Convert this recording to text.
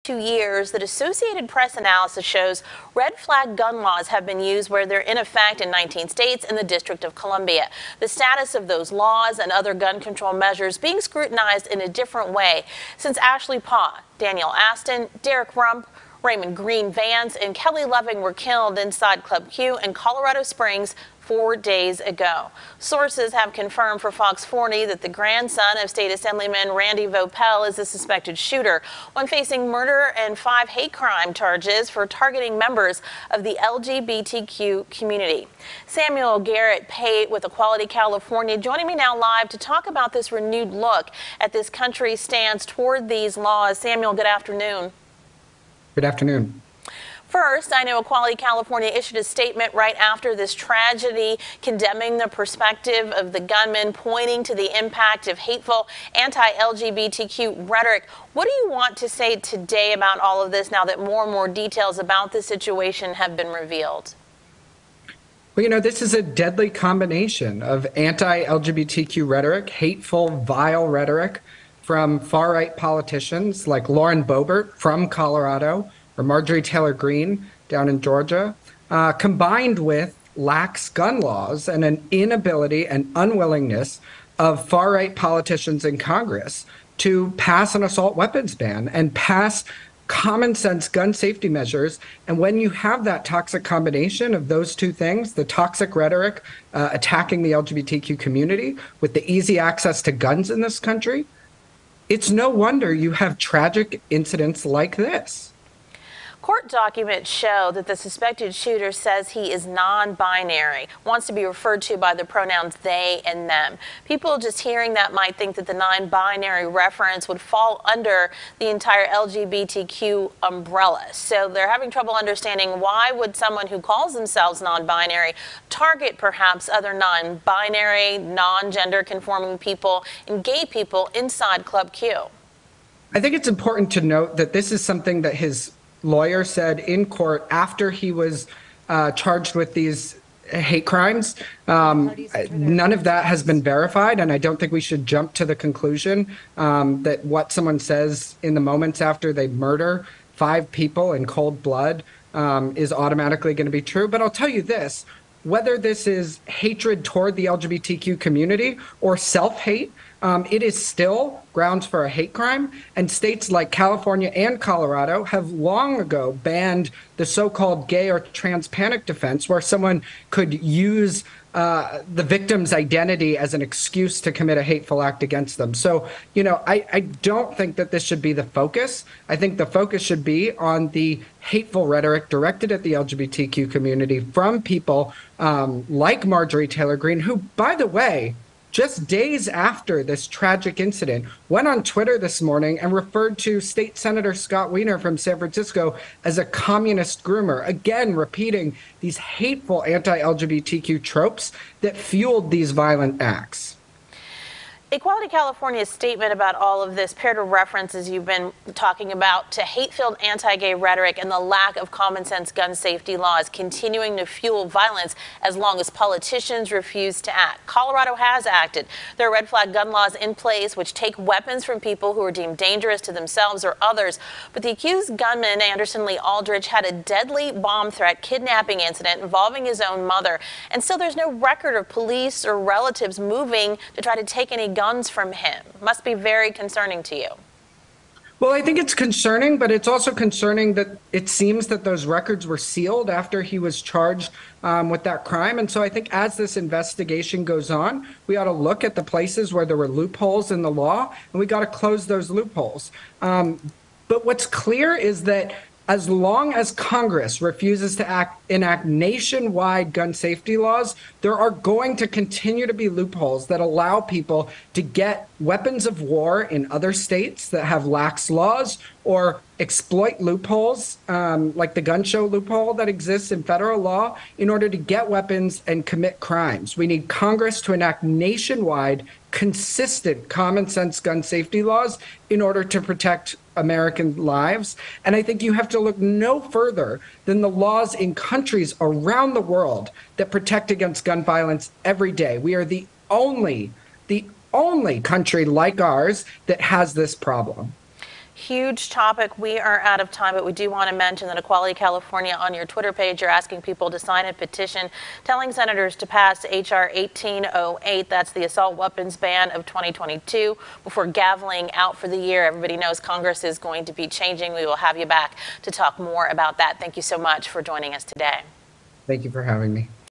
2 years, that Associated Press analysis shows red flag gun laws have been used where they're in effect in 19 states and the District of Columbia. The status of those laws and other gun control measures being scrutinized in a different way since Ashley Paugh, Daniel Aston, Derek Rump, Raymond Green Vance, and Kelly Loving were killed inside Club Q in Colorado Springs 4 days ago. Sources have confirmed for Fox 40 that the grandson of State Assemblyman Randy Vopel is the suspected shooter, one facing murder and 5 hate crime charges for targeting members of the LGBTQ community. Samuel Garrett Pate with Equality California joining me now live to talk about this renewed look at this country's stance toward these laws. Samuel, good afternoon. Good afternoon. First, I know Equality California issued a statement right after this tragedy condemning the perspective of the gunman, pointing to the impact of hateful anti-LGBTQ rhetoric. What do you want to say today about all of this now that more and more details about the situation have been revealed? Well, you know, this is a deadly combination of anti-LGBTQ rhetoric, hateful, vile rhetoric from far-right politicians like Lauren Boebert from Colorado or Marjorie Taylor Greene down in Georgia, combined with lax gun laws and an inability and unwillingness of far-right politicians in Congress to pass an assault weapons ban and pass common sense gun safety measures. And when you have that toxic combination of those two things, the toxic rhetoric attacking the LGBTQ community with the easy access to guns in this country, it's no wonder you have tragic incidents like this. Court documents show that the suspected shooter says he is non-binary, wants to be referred to by the pronouns they and them. People just hearing that might think that the non-binary reference would fall under the entire LGBTQ umbrella. So they're having trouble understanding why would someone who calls themselves non-binary target perhaps other non-binary, non-gender conforming people and gay people inside Club Q. I think it's important to note that this is something that his lawyer said in court after he was charged with these hate crimes. None of that has been verified, and I don't think we should jump to the conclusion that what someone says in the moments after they murder 5 people in cold blood is automatically going to be true. But I'll tell you this, whether this is hatred toward the LGBTQ community or self-hate, it is still grounds for a hate crime. And states like California and Colorado have long ago banned the so-called gay or trans panic defense, where someone could use the victim's identity as an excuse to commit a hateful act against them. So, you know, I don't think that this should be the focus. I think the focus should be on the hateful rhetoric directed at the LGBTQ community from people like Marjorie Taylor Greene, who, by the way, just days after this tragic incident, went on Twitter this morning and referred to State Senator Scott Wiener from San Francisco as a communist groomer, again repeating these hateful anti-LGBTQ tropes that fueled these violent acts. Equality California's statement about all of this paired with references you've been talking about to hate-filled anti-gay rhetoric and the lack of common sense gun safety laws continuing to fuel violence as long as politicians refuse to act. Colorado has acted. There are red flag gun laws in place which take weapons from people who are deemed dangerous to themselves or others. But the accused gunman, Anderson Lee Aldridge, had a deadly bomb threat kidnapping incident involving his own mother. And still there's no record of police or relatives moving to try to take any guns from him. Must be very concerning to you. Well, I think it's concerning, but it's also concerning that it seems that those records were sealed after he was charged with that crime. And so I think as this investigation goes on, we ought to look at the places where there were loopholes in the law, and we got to close those loopholes. But what's clear is that as long as Congress refuses to enact nationwide gun safety laws, there are going to continue to be loopholes that allow people to get weapons of war in other states that have lax laws, or exploit loopholes like the gun show loophole that exists in federal law in order to get weapons and commit crimes. We need Congress to enact nationwide, consistent, common sense gun safety laws in order to protect American lives. And I think you have to look no further than the laws in countries around the world that protect against gun violence every day. We are the only country like ours that has this problem. Huge topic. We are out of time, but we do want to mention that Equality California, on your Twitter page, you're asking people to sign a petition telling senators to pass H.R. 1808. That's the assault weapons ban of 2022 before gaveling out for the year. Everybody knows Congress is going to be changing. We will have you back to talk more about that. Thank you so much for joining us today. Thank you for having me.